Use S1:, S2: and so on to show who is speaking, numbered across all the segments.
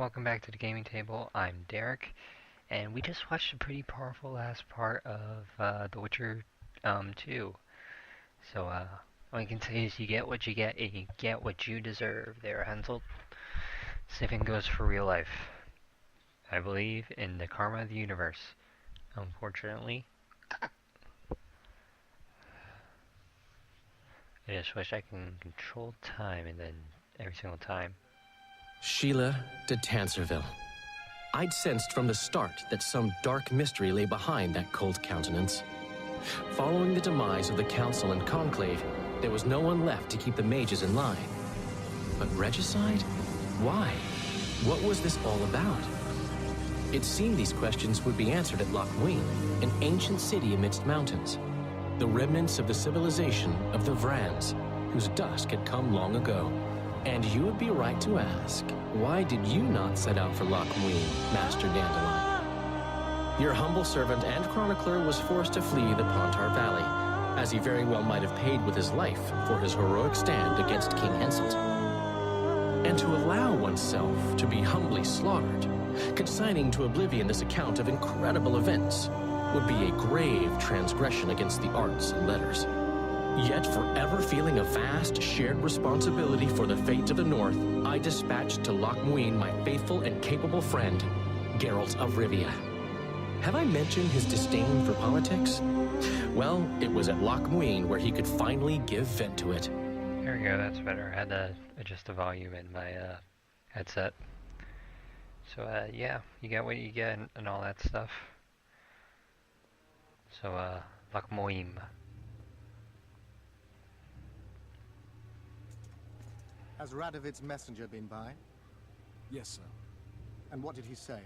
S1: welcome back to the gaming table. I'm Derek, and we just watched a pretty powerful last part of The Witcher 2. So, all I can say is you get what you get, and you get what you deserve there, Hansel. Same goes for real life. I believe in the karma of the universe. Unfortunately, I just wish I can control time and then every single time.
S2: Sheila de Tanserville. I'd sensed from the start that some dark mystery lay behind that cold countenance. Following the demise of the Council and Conclave, there was no one left to keep the mages in line. But regicide? Why? What was this all about? It seemed these questions would be answered at Loch Muin, an ancient city amidst mountains. The remnants of the civilization of the Vrans, whose dusk had come long ago. And you would be right to ask, why did you not set out for Loch Muin, Master Dandelion? Your humble servant and chronicler was forced to flee the Pontar Valley, as he very well might have paid with his life for his heroic stand against King Henselt. And to allow oneself to be humbly slaughtered, consigning to oblivion this account of incredible events, would be a grave transgression against the arts and letters. Yet, forever feeling a vast, shared responsibility for the fate of the North, I dispatched to Loch Muin my faithful and capable friend, Geralt of Rivia. Have I mentioned his disdain for politics? Well, it was at Loch Muin where he could finally give vent to it.
S1: There we go, that's better. I had to adjust the volume in my headset. So, yeah, you get what you get and all that stuff. So, Loch Muin.
S3: Has Radovid's messenger been by?
S4: Yes, sir.
S3: And what did he say?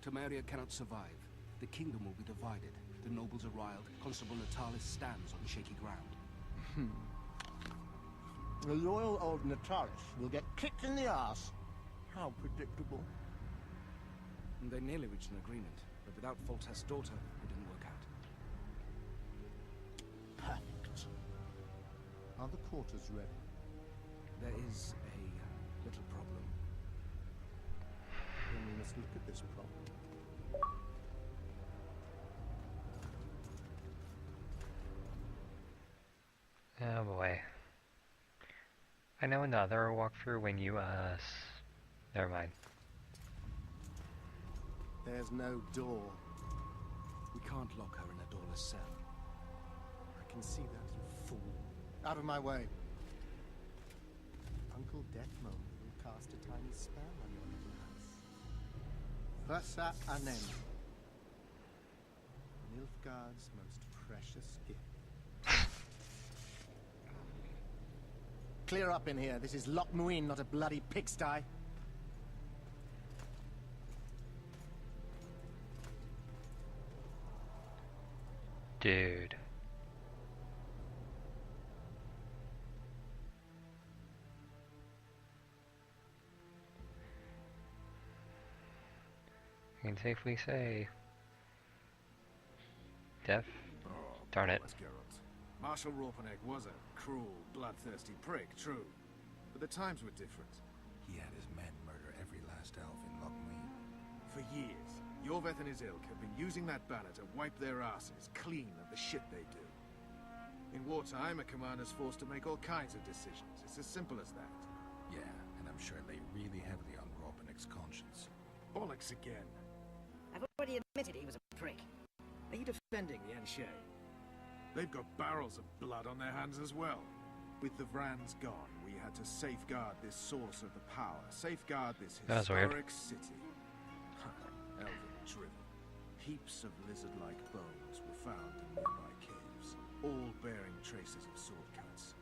S4: Temeria cannot survive. The kingdom will be divided. The nobles are riled. Constable Natalis stands on shaky ground.
S3: The loyal old Natalis will get kicked in the ass. How predictable.
S4: And they nearly reached an agreement, but without Foltest's daughter, it didn't work out.
S3: Perfect. Are the quarters ready?
S4: There is a little problem.
S3: Then we must look at this problem.
S1: Oh boy. I know another walkthrough when you, never mind.
S3: There's no door.
S4: We can't lock her in a doorless cell.
S3: I can see that, you fool. Out of my way. Uncle Deathmold will cast a tiny spell on your little house. Rasa Anem. Nilfgaard's most precious gift. Clear up in here. This is Loch Muin, not a bloody pigsty.
S1: Dude. I can safely say death. Darn it.
S5: Geralt. Marshal Raupenek was a cruel, bloodthirsty prick, true. But the times were different.
S6: He had his men murder every last elf in Loch Muin.
S5: For years, Yorveth and his ilk have been using that banner to wipe their asses clean of the shit they do. In wartime, a commander's forced to make all kinds of decisions. It's as simple as that.
S6: Yeah, and I'm sure they really heavily on Raupenek's conscience.
S5: Bollocks again.
S7: I've already admitted he was a prick. Are you defending the Anshe?
S5: They've got barrels of blood on their hands as well. With the Vrans gone, we had to safeguard this source of the power. Safeguard this
S1: That's weird.
S5: historic city. Elven drivel. Heaps of lizard-like bones were found in nearby caves, all bearing traces of sword cuts.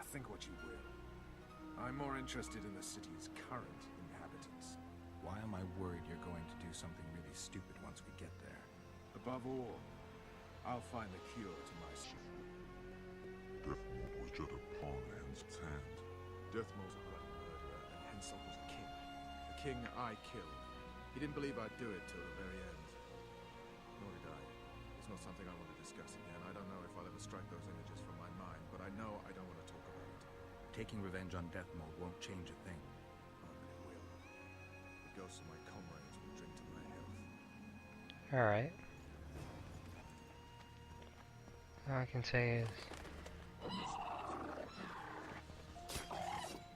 S5: Think what you will. I'm more interested in the city's current inhabitants.
S6: Why am I worried you're going to do something really stupid once we get there?
S5: Above all, I'll find the cure to my
S8: Deathmold was just a pawn in Henselt's hand.
S5: Deathmold's a bloody murderer, and Henselt was a king. A king I killed. He didn't believe I'd do it till the very end. Nor did I. It's not something I want to discuss again. I don't know if I'll ever strike those images from my mind, but I know I don't want to talk about it.
S6: Taking revenge on Deathmold won't change a thing.
S5: Oh, but it will. so my comrades will drink to my health.
S1: Alright. All I can say is...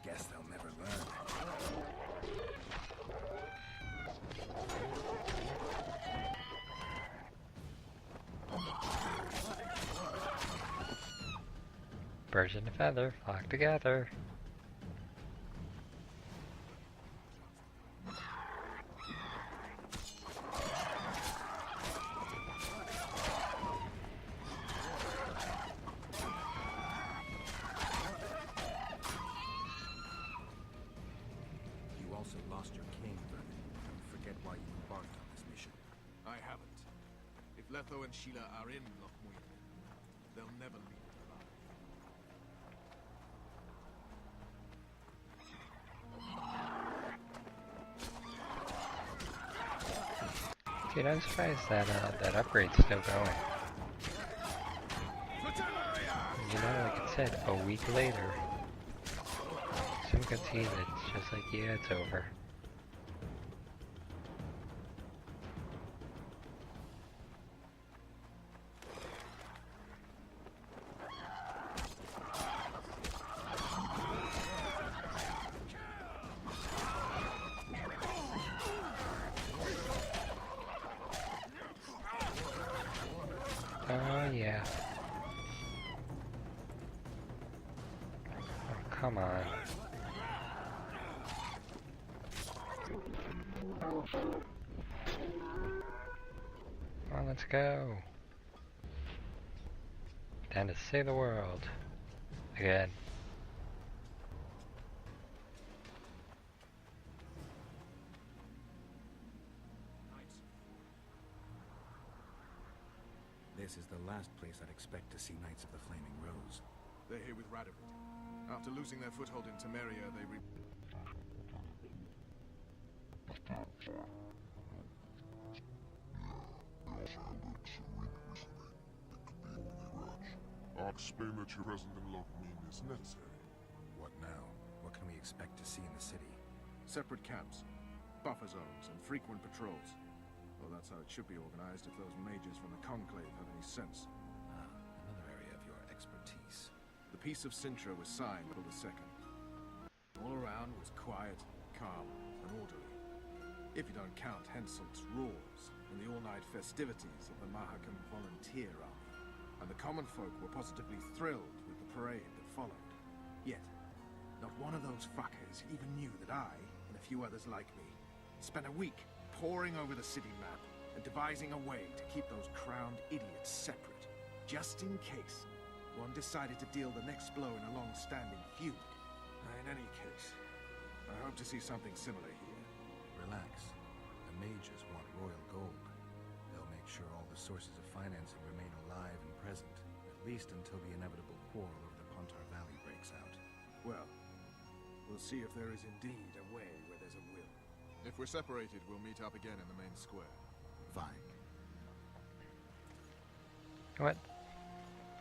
S5: Guess they'll never learn.
S1: Birds in a feather flock together.
S5: You also lost your king, Vernon. Don't forget why you embarked on this mission.
S6: I haven't. If Letho and Sheila are in Lochmuir, they'll never leave it alive.
S1: Dude, I'm surprised that that upgrade's still going. You know, like I said, a week later, some could see that it's just like, yeah, it's over. Oh, yeah. Oh, come on. Come on, let's go. Time to save the world. Again.
S5: This is the last place I'd expect to see Knights of the Flaming Rose.
S6: They're here with Radovid. After losing their foothold in Temeria, they
S8: I'll explain that your presence in Lochmuir is necessary.
S5: What now? What can we expect to see in the city?
S6: separate camps, buffer zones, and frequent patrols. Well, that's how it should be organized if those mages from the Conclave have any sense.
S5: Ah, another area of your expertise.
S6: The Peace of Sintra was signed April 2nd. All around was quiet, calm, and orderly. If you don't count Henselt's roars and the all-night festivities of the Mahakam Volunteer Army. And the common folk were positively thrilled with the parade that followed. Yet, not one of those fuckers even knew that I, and a few others like me, spent a week poring over the city map and devising a way to keep those crowned idiots separate, just in case one decided to deal the next blow in a long-standing feud. In any case, I hope to see something similar here.
S5: Relax. The mages want royal gold. They'll make sure all the sources of financing remain alive and present, at least until the inevitable quarrel over the Pontar Valley breaks out.
S6: Well, we'll see if there is indeed a way where there's a will. If we're separated, we'll meet up again in the main square.
S5: Fine.
S1: What?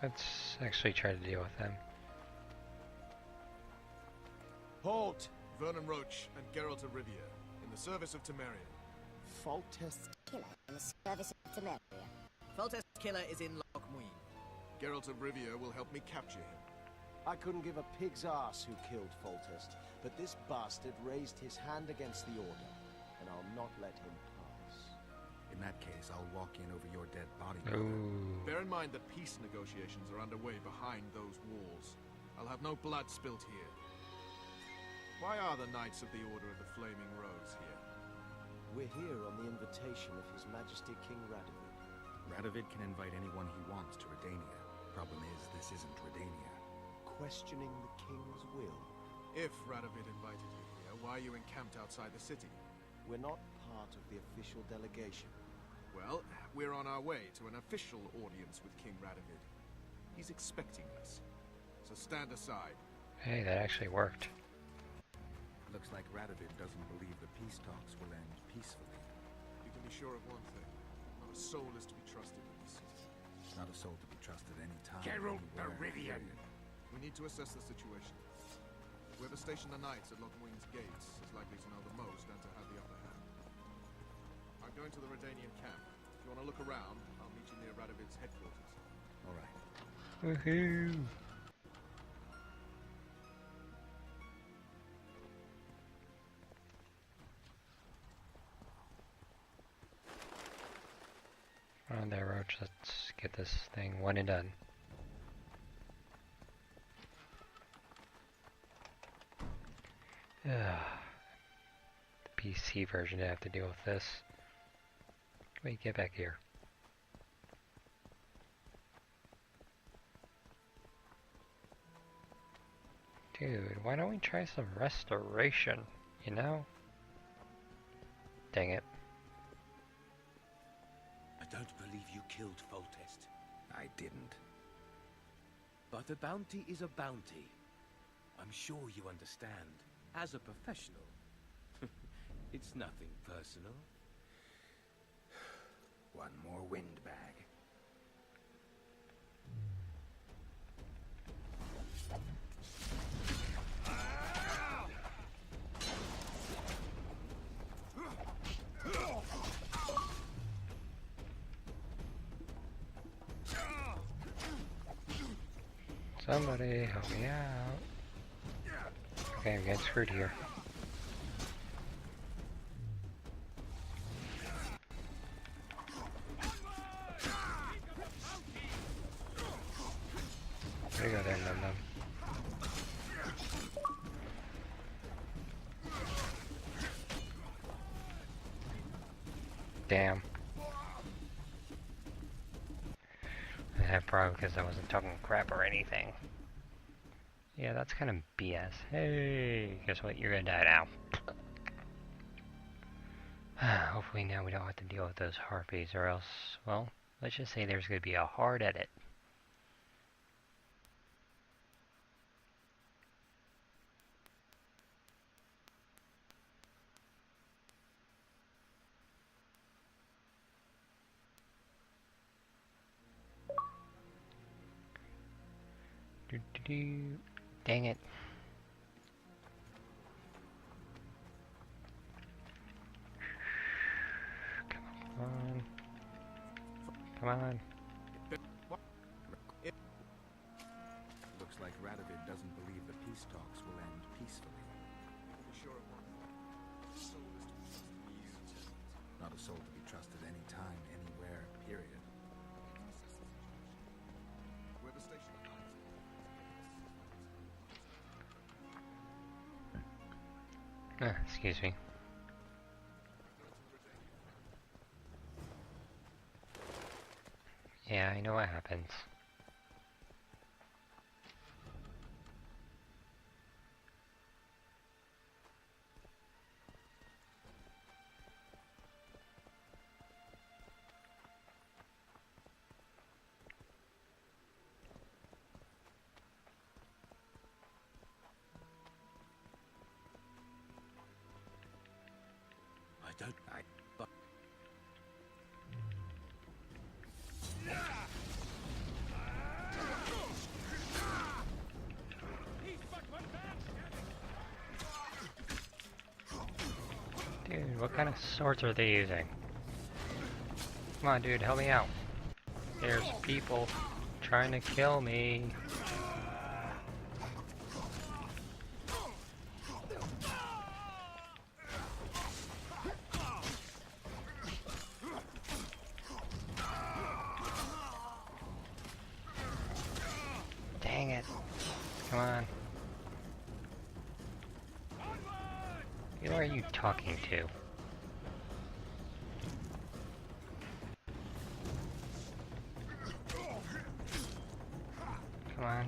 S1: Let's actually try to deal with them.
S6: Halt! Vernon Roach and Geralt of Rivia, in the service of Temeria.
S9: Foltest Killer in the service of Temeria.
S7: Foltest Killer is in Lochmuir.
S6: Geralt of Rivia will help me capture him.
S3: I couldn't give a pig's ass who killed Foltest, but this bastard raised his hand against the Order, and I'll not let him pass.
S5: In that case, I'll walk in over your dead body.
S1: Ooh.
S6: Bear in mind that peace negotiations are underway behind those walls. I'll have no blood spilt here. Why are the Knights of the Order of the Flaming Rose here?
S3: We're here on the invitation of His Majesty King Radovid.
S5: Radovid can invite anyone he wants to Redania. Problem is, this isn't Redania.
S3: Questioning the King's will.
S6: If Radovid invited you here, why are you encamped outside the city?
S3: We're not part of the official delegation.
S6: Well, we're on our way to an official audience with King Radovid. He's expecting us. So stand aside.
S1: Hey, that actually worked.
S5: Looks like Radovid doesn't believe the peace talks will end peacefully.
S6: You can be sure of one thing. Not a soul is to be trusted in this city.
S5: Not a soul to be trusted any time.
S6: Geralt
S5: anywhere,
S6: Rivian.
S5: period.
S6: We need to assess the situation. Whoever stationed the knights at Lochmuir's gates is likely to know the most and to have the upper hand. want to look around, I'll meet you near Radovid's headquarters.
S5: All right.
S1: Woohoo! On there, Roach. Let's get this thing one and done. The PC version to have to deal with this. Wait, get back here. Dude, why don't we try some restoration, you know? Dang it.
S10: I don't believe you killed Foltest.
S5: I didn't.
S10: But a bounty is a bounty. I'm sure you understand. As a professional. It's nothing personal.
S5: One more windbag.
S1: Somebody help me out. Okay, I'm getting screwed here. There you go there, Num Num. Damn. Probably because I wasn't talking crap or anything. Yeah, that's kind of BS. Hey, guess what? You're gonna die now. Hopefully now we don't have to deal with those harpies, or else, well, let's just say there's gonna be a hard edit. Dang it. Come on. Come on.
S5: Looks like Radovid doesn't believe the peace talks will end peacefully. Not a soul to be trusted any time, anywhere, period.
S6: Where the station
S1: Excuse me. Yeah, I know what happens. Dude, what kind of swords are they using? Come on, dude, help me out. There's people trying to kill me. Dang it. Come on. Who are you talking to? Come on.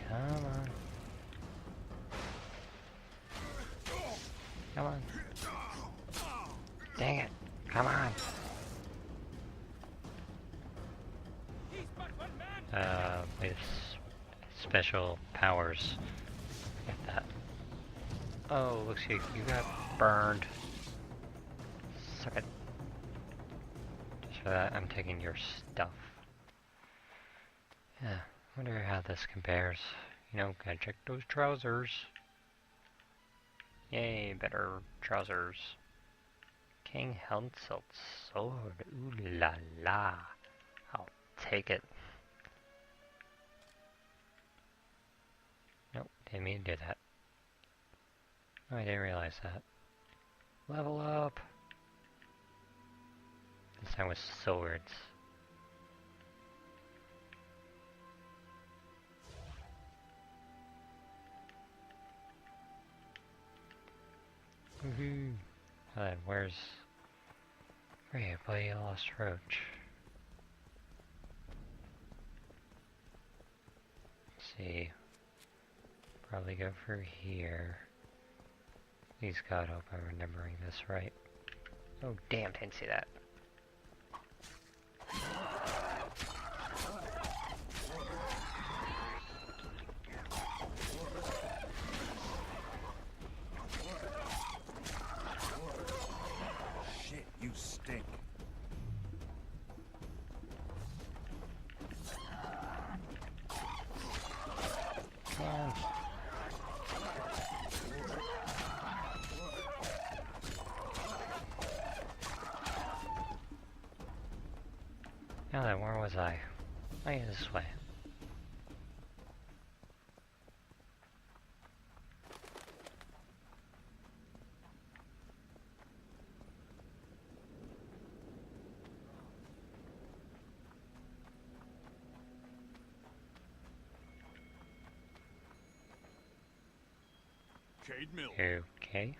S1: Come on. Come on. Dang it. Come on. With special powers. Get that. Oh, looks like you got burned. Suck it. Just for that, I'm taking your stuff. Yeah, wonder how this compares. You know, gotta check those trousers. Yay, better trousers. King Henselt's sword. Ooh la la. I'll take it. Nope, didn't mean to do that. Oh, I didn't realize that. Level up! This time with swords. Woohoo! Where's Bloody Lost Roach? Let's see. Probably go for here. Please God, hope I'm remembering this right. Oh damn, didn't see that.
S6: Shit, you stink.
S1: Yeah. Now then, where was I? Oh yeah, this way.
S5: Cade Mill.
S1: Okay.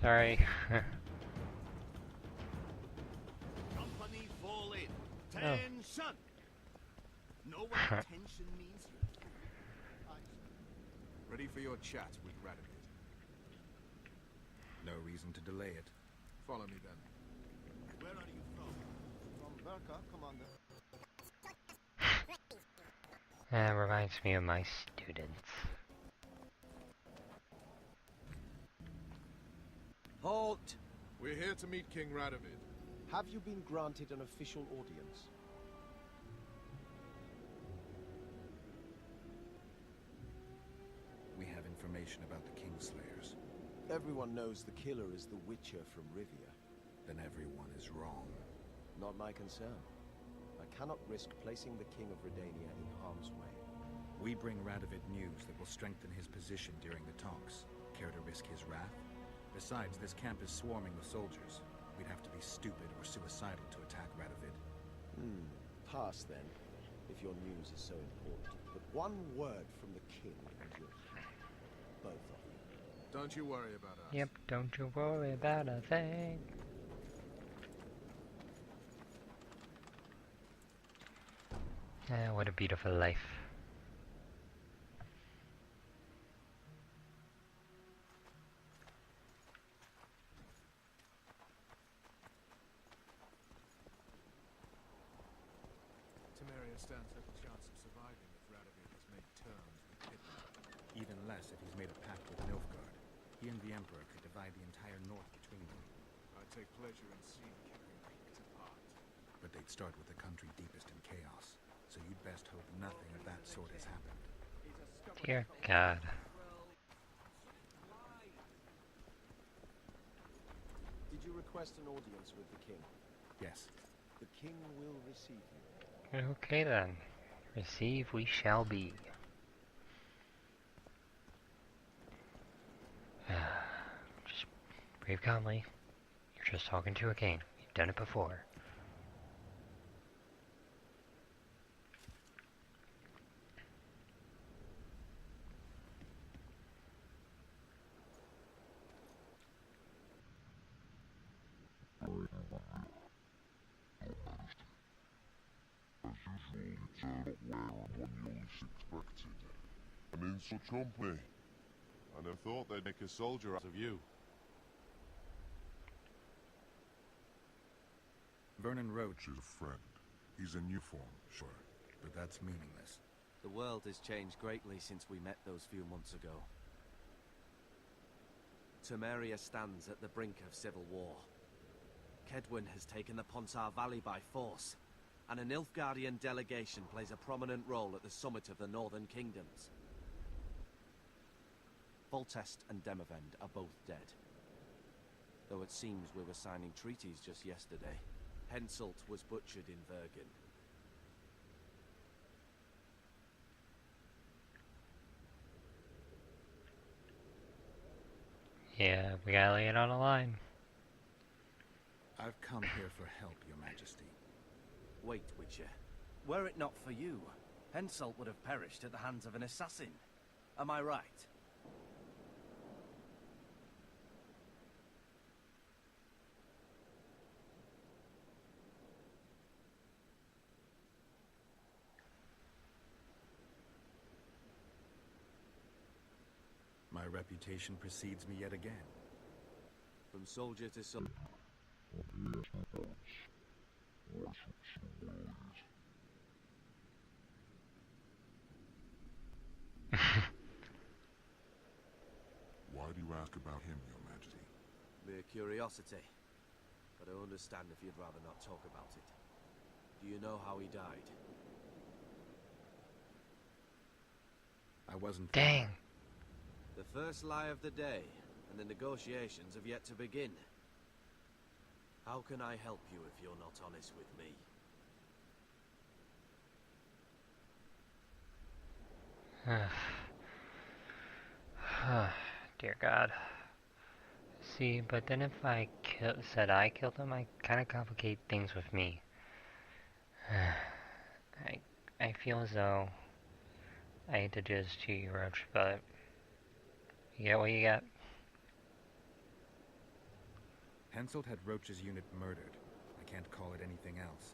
S1: Sorry.
S5: Company fall in.
S1: Oh.
S5: Tension! Know what tension means?
S6: Ready for your chat with Radovid. No reason to delay it. Follow me then.
S5: Where are you from? From Verka, Commander.
S1: That reminds me of my students.
S3: Halt!
S6: We're here to meet King Radovid.
S3: Have you been granted an official audience?
S6: We have information about the Kingslayers.
S3: Everyone knows the killer is the Witcher from Rivia.
S6: Then everyone is wrong.
S3: Not my concern. I cannot risk placing the King of Redania in harm's way.
S6: We bring Radovid news that will strengthen his position during the talks. Care to risk his wrath? Besides, this camp is swarming with soldiers. We'd have to be stupid or suicidal to attack Radovid.
S3: Pass then, if your news is so important. But one word from the King and you'll have both of you.
S6: Don't you worry about us.
S1: Yep, don't you worry about a thing. Ah, what a beautiful life.
S6: Temeria stands little chance of surviving if Radovid has made terms with Hitler. Even less if he's made a pact with Nilfgaard. He and the Emperor could divide the entire north between them. I take pleasure in seeing Kieran picked apart. But they'd start with the country deepest in chaos. So you'd best hope nothing of that sort has happened.
S1: Dear God.
S3: Did you request an audience with the King?
S6: Yes.
S3: The King will receive you.
S1: Okay then. Receive we shall be. Just breathe calmly. You're just talking to a king. You've done it before.
S8: As usual, you turn up when you least expected. And in such company. I never thought they'd make a soldier out of you.
S6: Vernon Roach
S8: Is a friend. He's in new form, sure.
S6: but that's meaningless.
S11: The world has changed greatly since we met those few months ago. Temeria stands at the brink of civil war. Kedwin has taken the Ponsar Valley by force, and a Nilfgaardian delegation plays a prominent role at the summit of the Northern Kingdoms. Foltest and Demavend are both dead. Though it seems we were signing treaties just yesterday. Henselt was butchered in Vergen.
S1: Yeah, we gotta lay it on the line.
S4: I've come here for help, Your Majesty.
S11: Wait, Witcher. Were it not for you, Henselt would have perished at the hands of an assassin. Am I right?
S4: My reputation precedes me yet again.
S11: From soldier to soldier.
S8: Why do you ask about him, Your Majesty?
S11: Mere curiosity. But I understand if you'd rather not talk about it. Do you know how he died?
S4: I wasn't...
S1: Dang.
S11: The first lie of the day, and the negotiations have yet to begin. How can I help you if you're not honest with me?
S1: Dear God. See, but then if I said I killed him, I kind of complicate things with me. I feel as though I hate to do this to you, Roach, but you get what you get.
S4: Henselt had Roach's unit murdered. I can't call it anything else.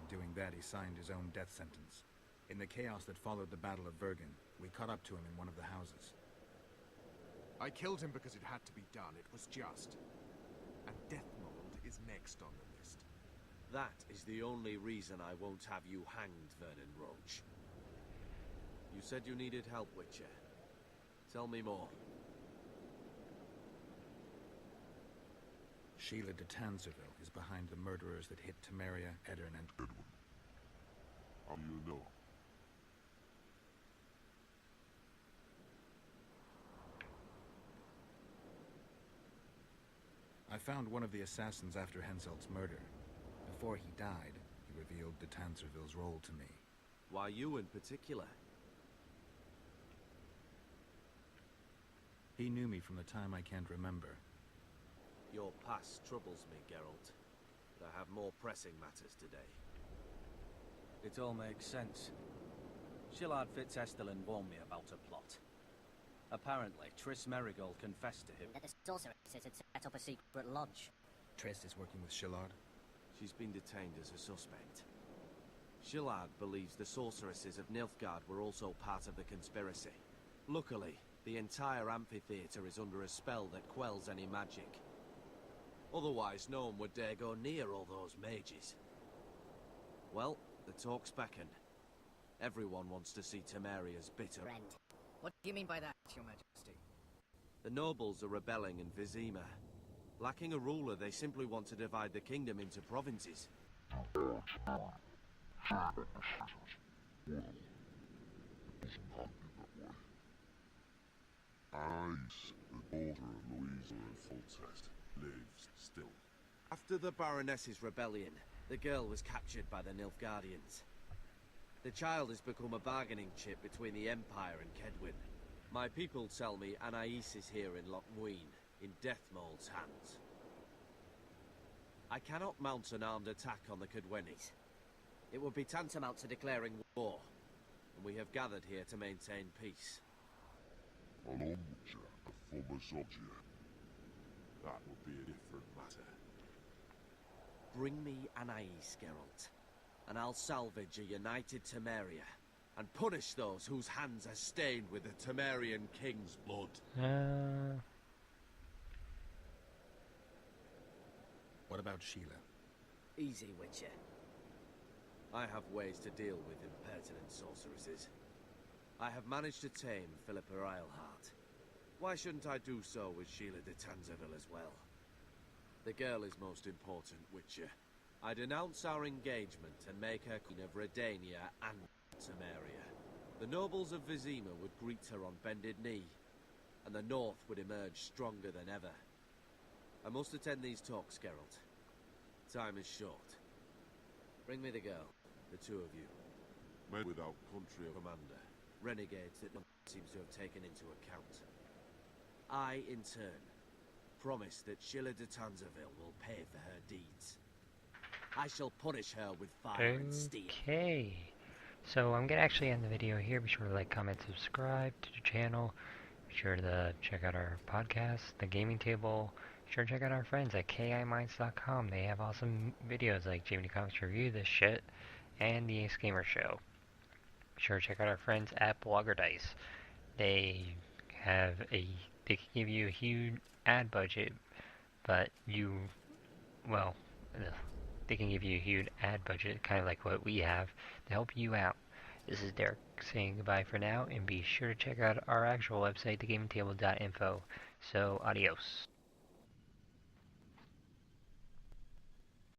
S4: In doing that, he signed his own death sentence. In the chaos that followed the Battle of Vergen, we caught up to him in one of the houses.
S6: I killed him because it had to be done. It was just. And Deathmold is next on the list.
S11: That is the only reason I won't have you hanged, Vernon Roach. You said you needed help, Witcher. Tell me more.
S4: Sheila de Tanzerville is behind the murderers that hit Temeria, Edirn, and...
S8: Edwin. How do you know?
S4: I found one of the assassins after Henselt's murder. Before he died, he revealed de Tanzerville's role to me.
S11: Why you in particular?
S4: He knew me from the time I can't remember.
S11: Your past troubles me, Geralt. But I have more pressing matters today. It all makes sense. Shillard Fitzestelin warned me about a plot. Apparently, Triss Merigold confessed to him
S9: That the sorceresses had set up a secret lodge.
S4: Triss is working with Shillard?
S11: She's been detained as a suspect. Shillard believes the sorceresses of Nilfgaard were also part of the conspiracy. Luckily, the entire amphitheater is under a spell that quells any magic. Otherwise, no one would dare go near all those mages. Well, the talk's beckon. Everyone wants to see Temeria's bitter
S9: Friend.
S7: What do you mean by that, Your Majesty?
S11: The nobles are rebelling in Vizima. Lacking a ruler, they simply want to divide the kingdom into provinces.
S8: Anais, the daughter of Louisa and Foltest, lives still.
S11: After the Baroness's rebellion, the girl was captured by the Nilfgaardians. The child has become a bargaining chip between the Empire and Kedwin. My people tell me Anais is here in Lochmuin, in Deathmold's hands. I cannot mount an armed attack on the Kedwenis. It would be tantamount to declaring war, and we have gathered here to maintain peace.
S8: An Ombudsman, a former soldier. That would be a different matter.
S11: Bring me Anais, Geralt, and I'll salvage a united Temeria, and punish those whose hands are stained with the Temerian king's blood.
S4: What about Sheila?
S11: Easy, Witcher. I have ways to deal with impertinent sorceresses. I have managed to tame Philippa Eilhart. Why shouldn't I do so with Sheila de Tanzerville as well? The girl is most important, Witcher. I denounce our engagement and make her queen of Redania and Samaria. The nobles of Vizima would greet her on bended knee, and the North would emerge stronger than ever. I must attend these talks, Geralt. Time is short. Bring me the girl, the two of you.
S8: Men without country of
S11: Commander. Renegades that no one seems to have taken into account. I, in turn, promise that Sheila de Tanzerville will pay for her deeds. I shall punish her with fire and steel.
S1: Okay. So I'm gonna actually end the video here. Be sure to like, comment, subscribe to the channel. Be sure to check out our podcast, The Gaming Table. Be sure to check out our friends at kiminds.com. They have awesome videos like Jamie Comics Review, This Shit, and The Ace Gamer Show. Be sure to check out our friends at Blogger Dice. They can give you a huge ad budget, but they can give you a huge ad budget, kind of like what we have, to help you out. This is Derek saying goodbye for now, and be sure to check out our actual website, thegamingtable.info. So, adios.